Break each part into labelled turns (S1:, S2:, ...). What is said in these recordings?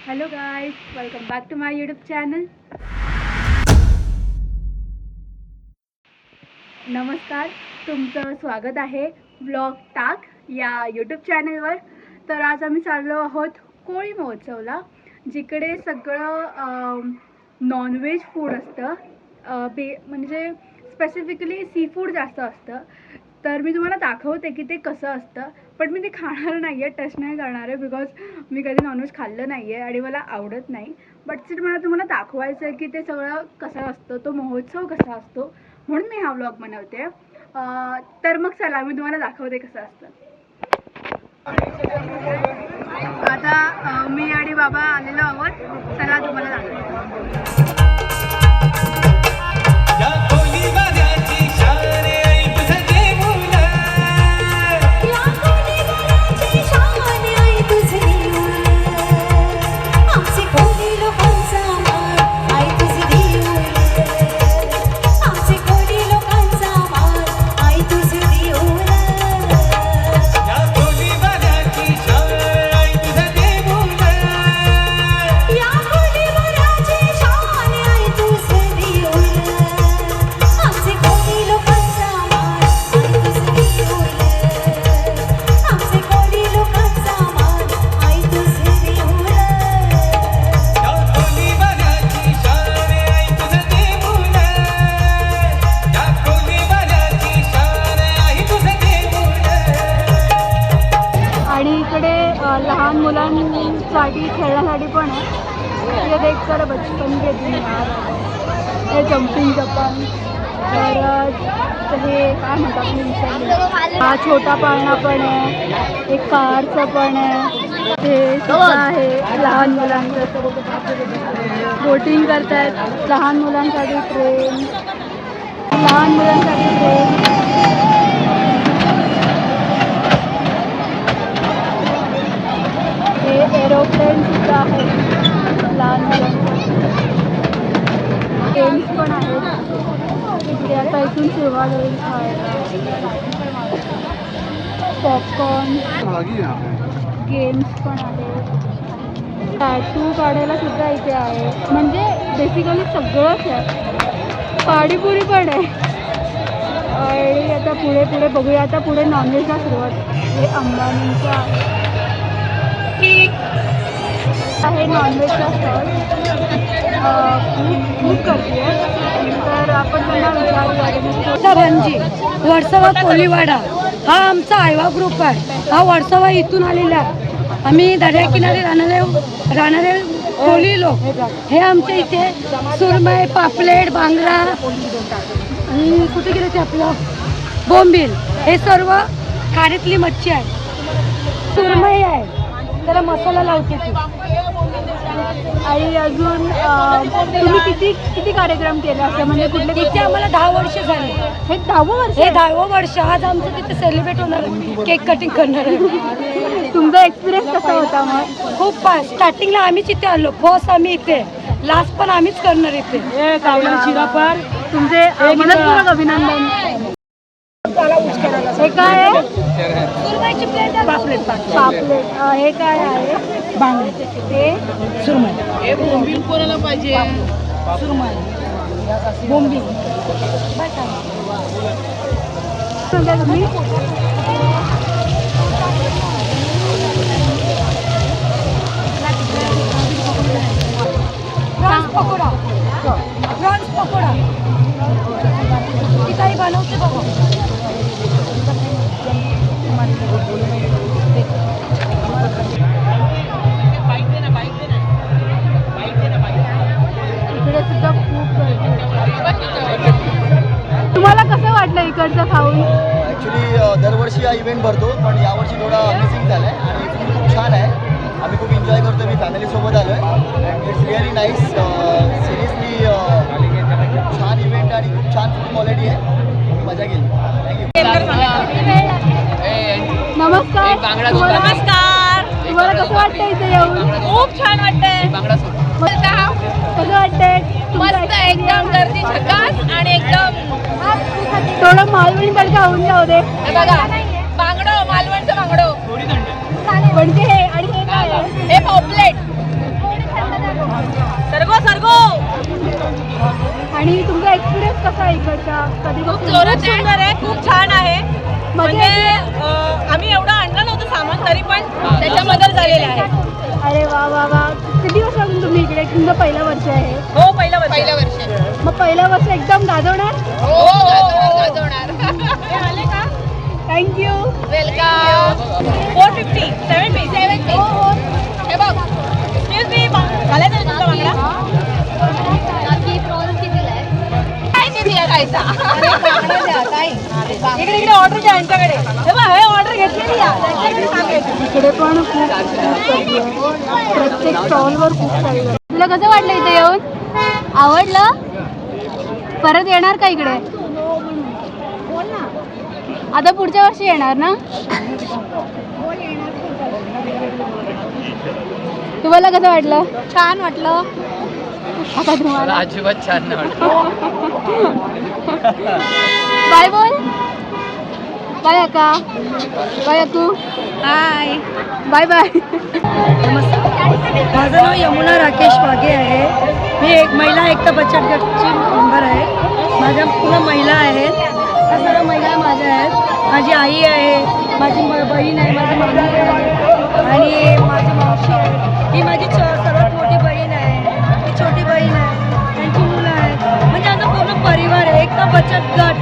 S1: Hello guys, welcome back to my YouTube channel. नमस्कार, तुमचं स्वागत आहे ब्लॉग टाक या यूट्यूब चॅनलवर. तर आज आम्ही चाललो आहोत कोळी महोत्सवला, जिकडे सगळं नॉनव्हेज फूड असतं. म्हणजे स्पेसिफिकली सी फूड जास्त असतं. तर मी तुम्हाला दाखवते की ते कसं असतं, पण मी ते खाणार नाही आहे, टच नाही करणार आहे, बिकॉज मी कधी नॉनव्हेज खाल्लं नाही आहे आणि मला आवडत नाही. बट स्टिल मला तुम्हाला दाखवायचं आहे की ते सगळं कसं असतं, तो महोत्सव कसा असतो, म्हणून मी हा व्लॉग बनवते. तर मग चला मी तुम्हाला दाखवते कसं असतं. आता मी आणि बाबा आलेलो आहोत. चला तुम्हाला दाखवते. लहान मुलांसाठी खेळण्यासाठी पण आहे. ये देख कर बचपन के दिन याद हे जम्पिंग जपान. तर हे काय म्हणतात, हा छोटा पाळणा पण आहे, एक कारचं पण आहे. हे सुद्धा आहे लहान मुलांचं. बोटिंग करतायत लहान मुलांसाठी ट्रेन. एरोप्लेन सुद्धा आहे लहान मुलांसाठी. गेम्स पण आहेत इकडे. आता इथून सुरुवात होईल खायला. पॉपकॉर्न, गेम्स पण आहेत. टॅटू काढायला सुद्धा इथे आहे. म्हणजे बेसिकली सगळंच आहे. पाणीपुरी पण आहे. आणि आता पुढे बघूया. आता पुढे नॉनव्हेजला सुरुवात. हे अंबानीचं आहे. नॉनव्हेजचा स्टॉल खूप गर्दी आहे. तर आपण त्यांना विचारूया.
S2: भांजी वर्सोवा कोलीवाडा हा आमचा आयवा ग्रुप आहे. हा वर्सोवा इथून आलेला आहे. आम्ही दर्याकिनारी राहणारे कोली लोक. हे आमच्या इथे सुरमई, पापलेट, बांगडा आणि कुठे गेले ते आपलं बोंबील, हे सर्व खाडीतली मच्छी आहे. सुरमई आहे, त्याला मसाला लावते ती.
S1: आणि अजून तुम्ही किती कार्यक्रम केले असं, म्हणजे कुठले?
S2: तिथे आम्हाला 10 वर्ष झाले.
S1: हे 10वं वर्ष?
S2: हे 10वं वर्ष. आज आमचं तिथे सेलिब्रेट होणार आहे, केक कटिंग करणार आहे.
S1: तुमचा एक्सपिरियन्स कसा होता मग?
S2: खूप स्टार्टिंगला आम्हीच इथे आलो. फर्स्ट आम्ही इथे, लास्ट पण आम्हीच करणार इथे.
S1: तुमचे मनपूर्वक अभिनंदन. हे काय आहे?
S2: सुरमईची प्लेट.
S1: पापलेट. हे काय आहे?
S2: बांगडे.
S1: हे
S2: सुरमई.
S3: हे बोंबील कोणाला पाहिजे?
S2: सुरमई, बोंबील.
S1: तुम्ही
S2: प्रॉन्स पकोडा. प्रॉन्स पकोडा ती काही बनवते बघा.
S1: इकडे सुद्धा खूप गर्दी. तुम्हाला कसं वाटलं इकडचं खाऊन?
S4: ॲक्च्युली दरवर्षी हा इव्हेंट भरतो, पण यावर्षी थोडा अमेझिंग झाला आहे आणि फूड खूप छान आहे. आम्ही खूप एन्जॉय करतो. मी फॅमिलीसोबत आलो आहे and it's really nice. Seriously खूप छान इव्हेंट आणि खूप छान फूड क्वालिटी आहे. मजा गेली. थँक्यू.
S1: नमस्कार. तुम्हाला कसं वाटतं इथे येऊन?
S3: खूप छान वाटतंय.
S1: कसं वाटतंय?
S3: मस्त, एकदम गर्दी झकास आणि एकदम
S1: थोडं मालवणी तडका होऊन जाऊ दे.
S3: हे बघा, बांगडो, मालवणचं बांगडो.
S1: म्हणजे हे आणि हे काय आहे?
S3: हे पॉपलेट.
S1: कधी
S3: खूप जोरात सुंदर आहे, खूप छान आहे. म्हणजे आम्ही एवढं आणलं नव्हतं सामान तरी पण त्याच्या बदल झालेले आहे.
S1: अरे वा वा वा. किती वर्षापासून तुम्ही इकडे? तुमचं पहिलं वर्ष आहे.
S3: हो पहिलं वर्ष.
S1: मग पहिलं वर्ष एकदम गाजवणार.
S3: हो गाजवणार. आले का?
S1: थँक्यू.
S3: वेलकम. 450 70
S1: हो हो.
S3: हे बघ. एक्सक्यूज मी घालायचं आहे तुमचा बांगडा? काय किती आहे खायचा? इकडे इकडे ऑर्डर द्या यांच्याकडे. हे बघ हे ऑर्डर घेतलेली आहे.
S1: इकडे पण खूप गर्दी आहे. प्रत्येक स्टॉलवर खूप सारी गर्दी. तुला कसं वाटलं इथे येऊन? आवडलं? परत येणार का इकडे? आता पुढच्या वर्षी येणार ना? तुम्हाला कसं वाटलं? छान वाटलं. आता तुम्हाला
S5: अजिबात छान नाही
S1: बाय बोल. बाय अक्का. बाय अक्कू.
S2: हाय,
S1: बाय बाय.
S2: माझं नाव यमुना राकेश वाघे आहे. मी एक महिला एकता बचत गटची मेंबर आहे. माझ्या पूर्ण महिला आहेत. त्या सर्व महिला माझ्या आहेत. माझी आई आहे, माझी बहीण आहे, माझी मम्मी आहे आणि माझी मावशी आहे. ही माझी सर्वात मोठी बहीण आहे. ही छोटी बहीण आहे, त्यांची मुलं आहेत. म्हणजे आमचा पूर्ण परिवार आहे. एकता बचत गट,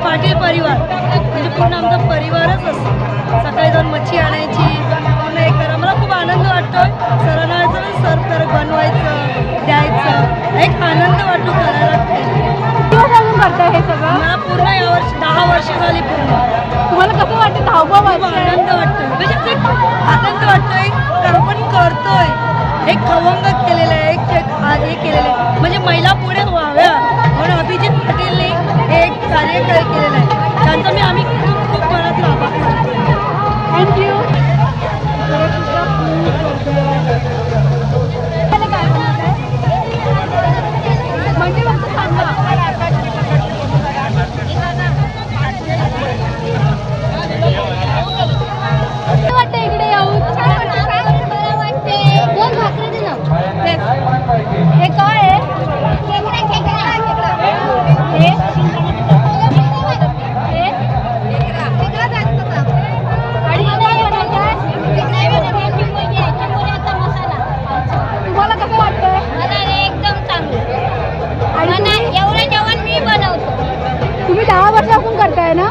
S2: पाटील परिवार, म्हणजे पूर्ण आमचा परिवारच असतो. सकाळी जाऊन मच्छी आणायची, पूर्ण हे करा. मला खूप आनंद वाटतोय. सरांना सर्व कर बनवायचं, द्यायचं, एक आनंद वाटतो करायला.
S1: करताय हे सगळं?
S2: मला पूर्ण यावर्षी 10 वर्ष झाली पूर्ण.
S1: तुम्हाला कसं वाटतं? 10वं
S2: खूप
S1: वर्ष आहे.
S2: आनंद वाटतोय. म्हणजे एक आनंद वाटतोय कारण आपण करतोय. एक खवंग केलेलं आहे, हे केलेलं आहे. म्हणजे महिला पुढे व्हाव्या म्हणून अभिजित पाटीलने हे एक कार्य केलेलं आहे. त्यांचं आम्ही खूप खूप मनात आभार मानतो.
S1: थँक्यू. म्हणजे फक्त सांगा. कसं वाटतं इकडे येऊन? दोन भाकरी दे ना. हे काय आहे? हे? हे? आणि हे काय बनवताय? तुम्हाला कसं वाटतंय?
S3: एकदम चांगलं.
S1: आणि
S3: एवढं जेवण मी बनवतो.
S1: तुम्ही 10 वर्षापासून करताय ना?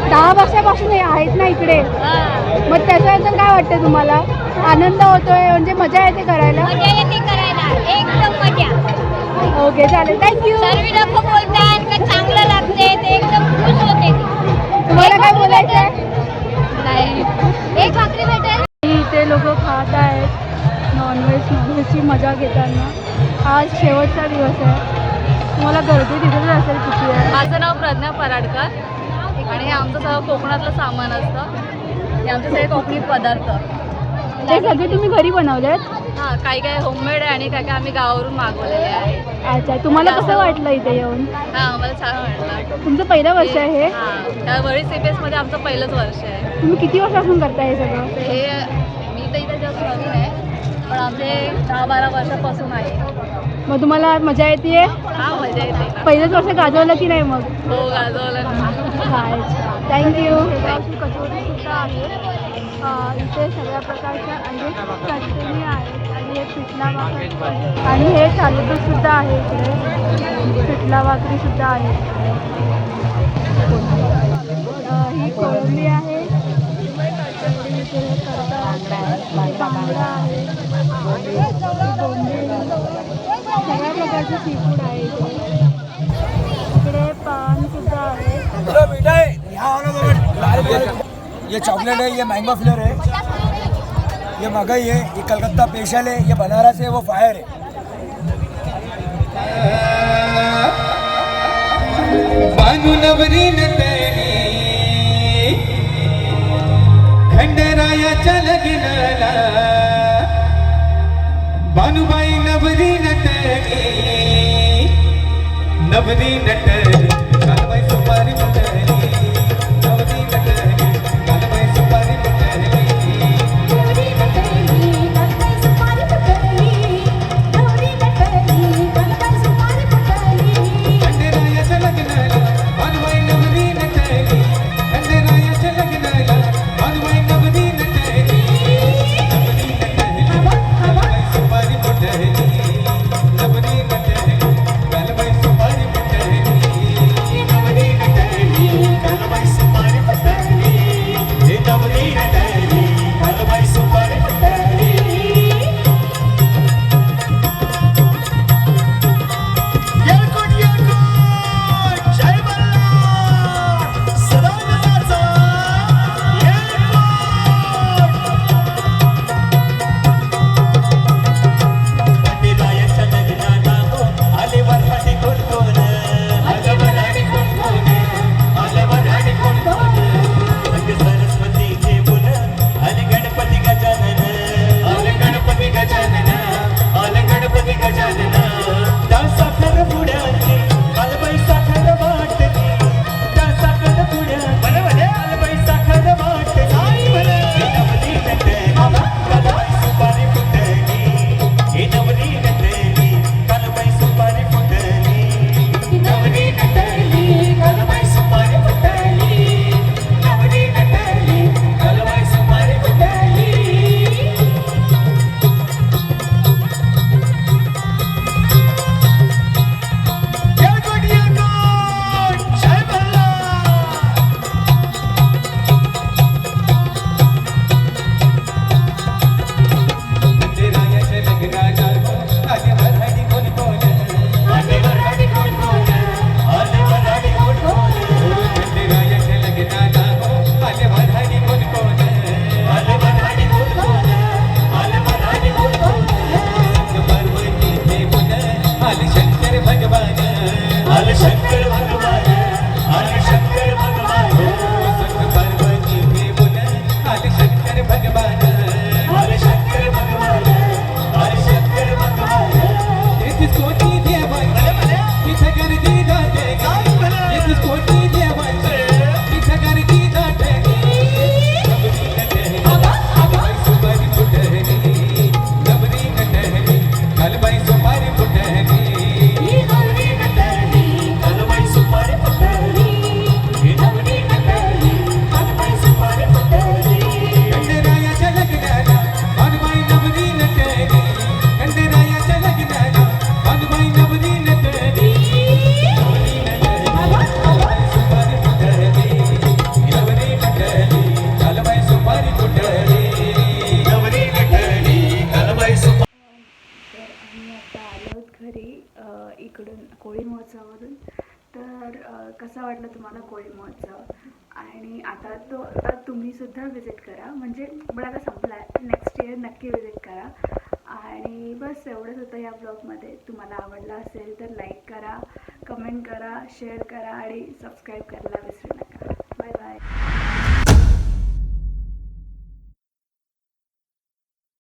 S1: 10 वर्षापासून हे आहेत ना इकडे. मग त्याच्यानंतर काय वाटतं तुम्हाला? आनंद होतोय, म्हणजे मजा येते करायला?
S3: मजा येते करायला, एकदम मजा.
S1: ओके चालेल. थँक्यू.
S3: सर्व लोक बोलतात का चांगलं लागते, ते एकदम खुश होते.
S1: तुम्हाला काय बोलायचं आहे?
S3: नाही, एक भाकरी भेटेल.
S1: इथे लोक खात आहेत नॉनव्हेजची मजा घेताना. आज शेवटचा दिवस आहे. तुम्हाला गर्दी दिसत असेल किती आहे.
S3: माझं नाव प्रज्ञा पराडकर आणि हे आमचं सगळं कोकणातलं सामान असतं. हे आमचे सगळे कोकणी पदार्थ.
S1: ते सगळे तुम्ही घरी बनवलेत?
S3: हां, काही काही होममेड आहे आणि काही काही आम्ही गावावरून मागवलेले आहे.
S1: अच्छा. तुम्हाला कसं वाटलं इथे येऊन?
S3: हां, मला छान वाटलं.
S1: तुमचं पहिलं वर्ष आहे हे?
S3: हां, त्यावेळी CPS मध्ये आमचं पहिलंच वर्ष आहे.
S1: तुम्ही किती वर्षापासून करताय हे सगळं?
S3: हे मी तर इथे जास्त नवीन आहे, पण आमचे 10-12 वर्षापासून आहे.
S1: मग तुम्हाला मजा येते?
S3: हां, मजा येते ना.
S1: पहिलंच वर्ष गाजवलं की नाही मग?
S3: हो, गाजवलं ना.
S1: थँक्यू. कचोरी सुद्धा आहे. इथे सगळ्या प्रकारच्या अनेक चटणी आहेत आणि हे पिठला भाकरी आणि हे थालीपीठ सुद्धा आहे. इकडे पिठला भाकरी सुद्धा आहे. ही कोळंबी आहे. इथे बांगडा आहे. बोंबील, सगळ्या प्रकारचे सी फूड आहे इकडे. इकडे पान सुद्धा आहे.
S6: ये चॉकलेट है, ये मैंगो फ्लेवर है, ये मगई है, ये कलकत्ता स्पेशल है, ये बनारस है, वो फायर है. बानू नवरीन तेरी खंडरायाच्या लग्नाला, बानूबाई नवरीन तेरी नवरी नटली, कालबाई सुपारी मुटली, नवरी नटली, कालबाई सुपारी मुटली, नवरी नटली, कालबाई सुपारी मुटली, नवरी नटली, कालबाई सुपारी मुटली. खंडेरायाच्या लग्नाला
S5: गजानना त्या साखर पुड्याची कालबाई साखर वाटली त्या साखर पुड्याची कालबाई साखर वाटली हे नवरी नटली कालबाई सुपारी फुटली हे नवरी नटली कालबाई सुपारी फुटली नवरी नटली कालबाई सुपारी फुटली नवरी नटली कालबाई सुपारी फुटली जय गोडिया जय भल्ला मंदिराच्या लग्नाला आले वराडी कोण कोण आले वराडी कोण कोण आले वराडी कोण कोण मंदिराच्या लग्नाला आले वराडी कोण कोण आले वराडी कोण कोण आले वराडी कोण कोण पार्वती देवन आले शंकर भगवान आले शंकर भगवान आले शंकर भगवान पार्वती देवन आले शंकर भगवान आले शंकर भगवान आले शंकर भगवान तेथीस कोटी देवांचे तिथे गर्दी जाते तेथीस कोटी देवांचे तिथे गर्दी जाते नवरी नटली कालबाई सुपारी फुटली नवरी नटली कालबाई सुपारी फुटली नवरी नटली कालबाई सुपारी फुटली नवरी नटली कालबाई सुपारी फुटली खंडेरायाच्या लग्नाला कालबाई नवरी नटली खंडेरायाच्या लग्नाला कालबाई नवरी नटली नवरी नटली कालबाई सुपारी फुटली नवरी नटली कालबाई सुपारी फुटली नवरी नटली कालबाई सुपारी
S1: तर आम्ही आता आलो आहोत घरी इकडून कोळी महोत्सवावरून. तर कसा वाटला तुम्हाला कोळी महोत्सव? आणि आता तुम्ही सुद्धा विजिट करा, म्हणजे मला आता संपला आहे, नेक्स्ट इयर नक्की विजिट करा. आणि बस एवढंच होतं या ब्लॉगमध्ये. तुम्हाला आवडला असेल तर लाईक करा, कमेंट करा, शेअर करा आणि सबस्क्राईब करायला विसरू नका. Bye bye.